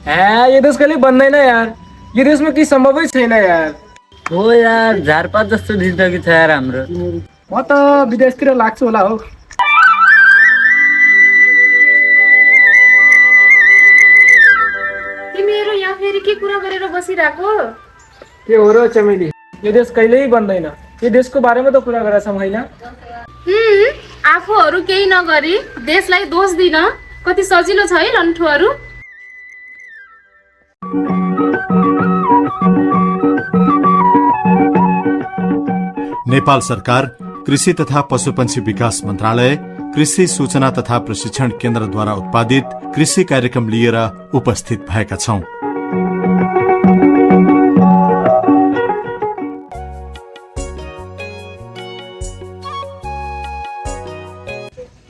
ये देश कहिले बन्दैन यार। यो देशमा केही सम्भवै छैन यार। हो यार, झारपात जस्तो जिन्दगी छ यार हाम्रो। म त विदेशतिर लाग्छु होला हो। तिमीहरू यहाँ फेरि के कुरा गरेर बसिरहेको? के हो र चमेली, यो देश कहिल्यै बन्दैन। यो देशको बारेमा त कुरा गरेका छौँ होइन? आफूहरू केही नगरी देशलाई दोष दिन कति सजिलो छ है लन्ठुहरू। नेपाल सरकार कृषि तथा पशुपन्छी विकास मन्त्रालय कृषि सूचना तथा प्रशिक्षण केन्द्रद्वारा उत्पादित कृषि कार्यक्रम लिएर उपस्थित भएका छौं।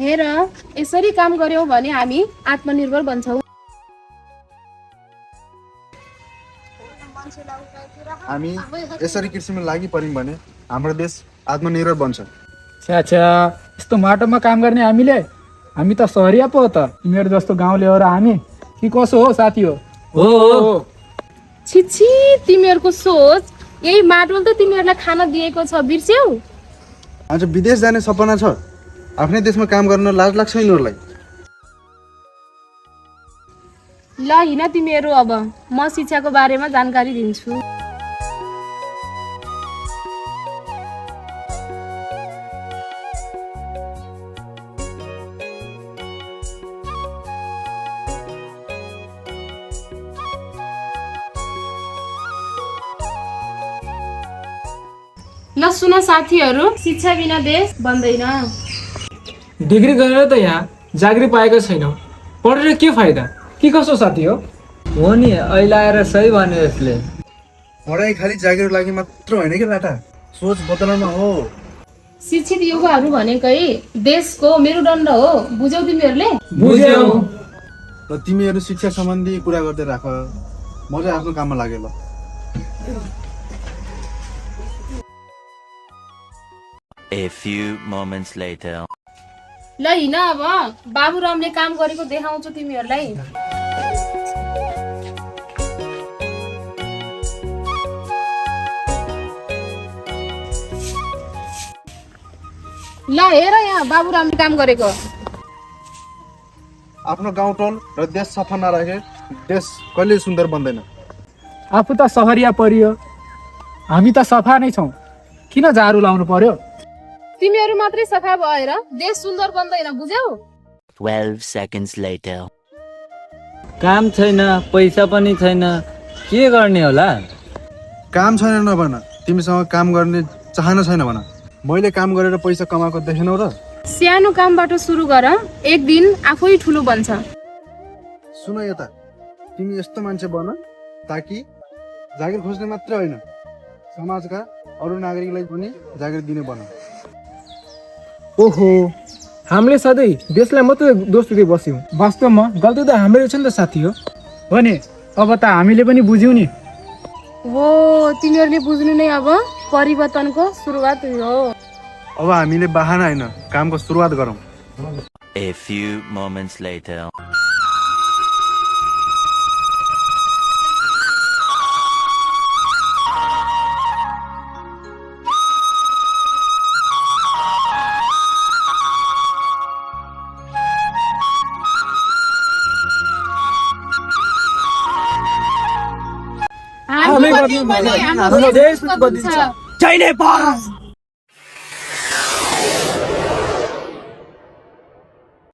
हेर, यसरी काम गर्यौं भने हामी आत्मनिर्भर बन्छौं। हामी यसरी कृषिमा लागि पर्यौं भने हाम्रो देश आत्मनिर्भर बन्छ। छ्या यस्तो माटोमा काम गर्ने हामी त सहरिया पो त। तिमीहरू जस्तो गाउँले हो र हामी कि कसो हो साथी हो? हो छिछि, तिमीहरूको सोच यही माटोले त तिमीहरूलाई खाना दिएको छ, बिर्स्यौ? आज विदेश जाने सपना छ, आफ्नै देशमा काम गर्न लाज लाग्छ यिनीहरूलाई। ल हिँड तिमीहरू, अब म शिक्षाको बारेमा जानकारी दिन्छु। ल सुन साथीहरू, शिक्षा बिना देश बन्दैन। डिग्री गरेर त यहाँ जागिरी पाएका छैनौँ, पढेर के फाइदा? के कसो साथी हो? हो नि, अहिले आएर सही भन्यो यसले। पढाइ खालि जागिर लागि मात्र होइन कि लाटा, सोच बदलन हो। शिक्षित युवाहरू भनेकै देशको मेरुदण्ड हो, बुझ्यौ तिमीहरूले? बुझ्यौ। र तिमीहरू शिक्षा सम्बन्धी कुरा गर्दै राख, म चाहिँ आफ्नो काममा लाग्यो। ल A few moments later. ल हिँड, अब बाबुरामले काम गरेको देखाउँछु तिमीहरूलाई। ल हेर यहाँ बाबुरामले काम गरेको। आफ्नो गाउँ टोल र देश सफा नराखे देश कहिले सुन्दर बन्दैन। आफू त सहरिया परियो, हामी त सफा नै छौँ, किन झाडु लाउनु पर्यो? तिमीहरू मात्रै सफा भएर देश सुन्दर बन्दैन, बुझ्यौ? 12 seconds later. काम छैन, पैसा पनि छैन, के गर्ने होला? काम छैन नभन, तिमीसँग काम गर्ने चाहना छैन भन। मैले काम गरेर पैसा कमाएको देखेनौ र? सानो कामबाट सुरु गर, एक दिन आफै ठुलो बन्छ। सुन यता, तिमी यस्तो मान्छे बन ताकि जागिर खोज्ने मात्र होइन, समाजका अरू नागरिकलाई पनि जागिर दिने बन। ओहो, हामीले सधैँ देशलाई मात्रै दोष दिँदै बस्यौँ। वास्तवमा गल्ती त हाम्रै छ नि त साथी हो नि? अब त हामीले पनि बुझ्यौँ नि। हो, तिमीहरूले बुझ्नु नै अब परिवर्तनको सुरुवात हो। अब हामीले बहाना होइन, कामको सुरुवात गरौँ। A few moments later. हामी देश बनिन्छ। जय नेपाल।